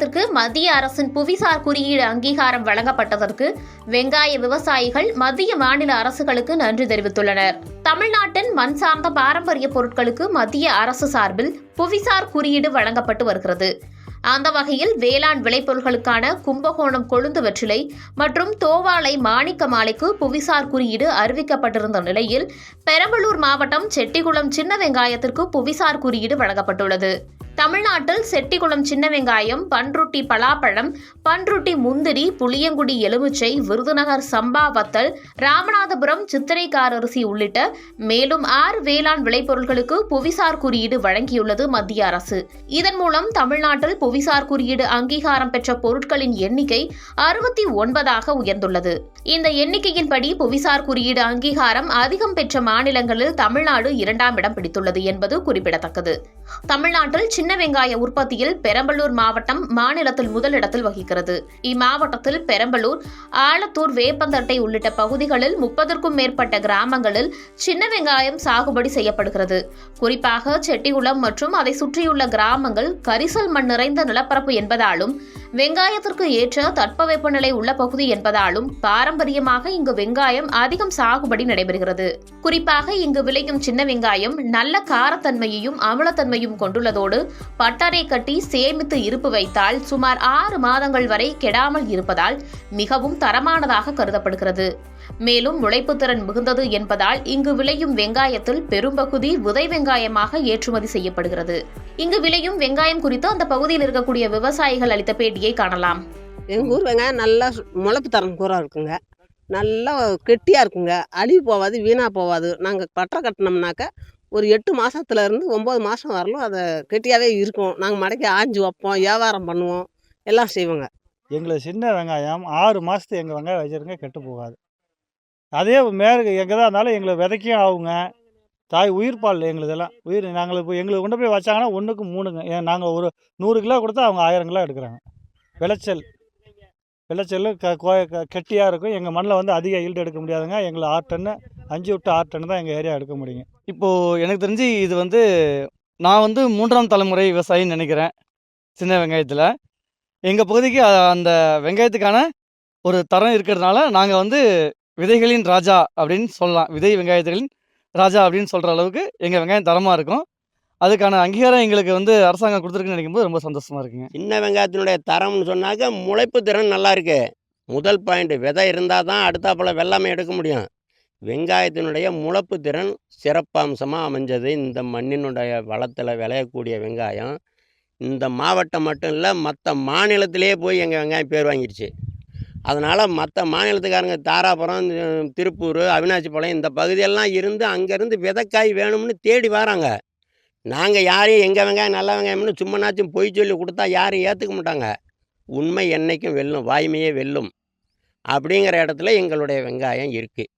வெங்காயத்திற்கு மத்திய அரசின் புவிசார் குறியீடு அங்கீகாரம் வழங்கப்பட்டதற்கு வெங்காய விவசாயிகள் மத்திய மாநில அரசுகளுக்கு நன்றி தெரிவித்துள்ளனர். தமிழ்நாட்டின் மண் சார்ந்த பாரம்பரிய பொருட்களுக்கு மத்திய அரசு சார்பில் புவிசார் குறியீடு வழங்கப்பட்டு வருகிறது. அந்த வகையில் வேளாண் விளைபொருட்களுக்கான கும்பகோணம் கொழுந்து வெற்றிலை மற்றும் தோவாளை மாணிக்க மாலைக்கு புவிசார் குறியீடு அறிவிக்கப்பட்டிருந்த நிலையில் பெரம்பலூர் மாவட்டம் செட்டிகுளம் சின்ன வெங்காயத்திற்கு புவிசார் குறியீடு வழங்கப்பட்டுள்ளது. தமிழ்நாட்டில் செட்டிகுளம் சின்ன வெங்காயம், பன்ருட்டி பலாப்பழம், பன்ருட்டி முந்திரி, புளியங்குடி எலுமிச்சை, விருதுநகர் சம்பா வத்தல், ராமநாதபுரம் சித்திரைக்கார் அரிசி உள்ளிட்ட மேலும் 6 வேளாண் விளைபொருட்களுக்கு புவிசார் குறியீடு வழங்கியுள்ளது மத்திய அரசு. இதன் மூலம் தமிழ்நாட்டில் புவிசார் குறியீடு அங்கீகாரம் பெற்ற பொருட்களின் எண்ணிக்கை 69ஆக உயர்ந்துள்ளது. இந்த எண்ணிக்கையின்படி புவிசார் குறியீடு அங்கீகாரம் அதிகம் பெற்ற மாநிலங்களில் தமிழ்நாடு 2ஆம் இடம் பிடித்துள்ளது என்பது குறிப்பிடத்தக்கது. தமிழ்நாட்டில் சின்ன வெங்காய உற்பத்தியில் பெரம்பலூர் மாவட்டம் மாநிலத்தில் முதலிடத்தில் வகிக்கிறது. இம்மாவட்டத்தில் பெரம்பலூர், ஆலத்தூர், வேப்பந்தட்டை உள்ளிட்ட பகுதிகளில் 30க்கும் மேற்பட்ட கிராமங்களில் சின்ன வெங்காயம் சாகுபடி செய்யப்படுகிறது. குறிப்பாக செட்டிகுளம் மற்றும் அதை சுற்றியுள்ள கிராமங்கள் கரிசல் மண் நிறைந்த நிலப்பரப்பு என்பதாலும் வெங்காயத்திற்கு ஏற்ற தட்பவெப்பநிலை உள்ள பகுதி என்பதாலும் பாரம்பரியமாக இங்கு வெங்காயம் அதிகம் சாகுபடி நடைபெறுகிறது. குறிப்பாக இங்கு விளையும் சின்ன வெங்காயம் நல்ல காரத்தன்மையையும் அமிலத்தன்மையும் கொண்டுள்ளதோடு பட்டறை கட்டி சேமித்து இருப்பு வைத்தால் சுமார் 6 மாதங்கள் வரை கெடாமல் இருப்பதால் மிகவும் தரமானதாக கருதப்படுகிறது. மேலும் முளைப்பு திறன் மிகுந்தது என்பதால் இங்கு விளையும் வெங்காயத்தில் பெரும்பகுதி விதை வெங்காயமாக ஏற்றுமதி செய்யப்படுகிறது. இங்கு விளையும் வெங்காயம் குறித்து அந்த பகுதியில் இருக்கக்கூடிய விவசாயிகள் அளித்த பேட்டியை காணலாம். எங்கள் ஊர் வெங்காயம் நல்லா முளைப்பு தரம் கூறாக இருக்குங்க, நல்லா கெட்டியாக இருக்குங்க, அழிவு போகாது, வீணாக போகாது. நாங்கள் பட்டறை கட்டினோம்னாக்க ஒரு 8 மாதத்துலேருந்து 9 மாதம் வரலும் அதை கெட்டியாகவே இருக்கும். நாங்கள் மடக்கி ஆஞ்சு வைப்போம், வியாபாரம் பண்ணுவோம், எல்லாம் செய்வோங்க. எங்களுக்கு சின்ன வெங்காயம் 6 மாதத்து எங்கள் வெங்காயம் வச்சுருங்க, கெட்டு போகாது. அதே எங்கே தான் இருந்தாலும் எங்களுக்கு விதைக்கும் ஆகுங்க. தாய் உயிர்ப்பால் எங்களுதெல்லாம் உயிர். நாங்கள் இப்போ எங்களுக்கு கொண்டு போய் வச்சாங்கன்னா 1க்கு 3ங்க. நாங்கள் ஒரு 100 கிலோ கொடுத்தா அவங்க 1000 கிலோ எடுக்கிறாங்க. விளைச்சல் கெட்டியாக இருக்கும். எங்கள் மண்ணில் வந்து அதிக ஈல்டு எடுக்க முடியாதுங்க. எங்களை 6 டன்னு 5 to 6 டன்னு தான் எங்கள் ஏரியா எடுக்க முடியுங்க. இப்போது எனக்கு தெரிஞ்சு இது வந்து நான் வந்து 3ஆம் தலைமுறை விவசாயின்னு நினைக்கிறேன். சின்ன வெங்காயத்தில் எங்கள் பகுதிக்கு அந்த வெங்காயத்துக்கான ஒரு தரம் இருக்கிறதுனால நாங்கள் வந்து விதைகளின் ராஜா அப்படின்னு சொல்லலாம். விதை வெங்காயத்துகளின் ராஜா அப்படின்னு சொல்கிற அளவுக்கு எங்கள் வெங்காயம் தரமாக இருக்கும். அதுக்கான அங்கீகாரம் எங்களுக்கு வந்து அரசாங்கம் கொடுத்துருக்குன்னு நினைக்கும்போது ரொம்ப சந்தோஷமாக இருக்குங்க. சின்ன வெங்காயத்தினுடைய தரம்னு சொன்னாக்க முளைப்பு திறன் நல்லா இருக்கு. முதல் பாயிண்ட், விதை இருந்தால் தான் அடுத்தாப்புல வெள்ளாமை எடுக்க முடியும். வெங்காயத்தினுடைய முளைப்பு திறன் சிறப்பம்சமாக அமைஞ்சது. இந்த மண்ணினுடைய வளத்தில் விளையக்கூடிய வெங்காயம் இந்த மாவட்டம் மட்டும் இல்லை, மற்ற மாநிலத்திலே போய் எங்கள் வெங்காயம் பேர் வாங்கிடுச்சு. அதனால் மற்ற மாநிலத்துக்காரங்க தாராபுரம், திருப்பூர், அவினாசிபாளையம் இந்த பகுதியெல்லாம் இருந்து அங்கேருந்து விதைக்காய் வேணும்னு தேடி வராங்க. நாங்கள் யாரையும் எங்கள் வெங்காயம் நல்ல வெங்காயம்னு சும்மனாச்சும் பொய் சொல்லி கொடுத்தா யாரும் ஏற்றுக்க மாட்டாங்க. உண்மை என்றைக்கும் வெல்லும், வாய்மையே வெல்லும் அப்படிங்கிற இடத்துல எங்களுடைய வெங்காயம் இருக்குது.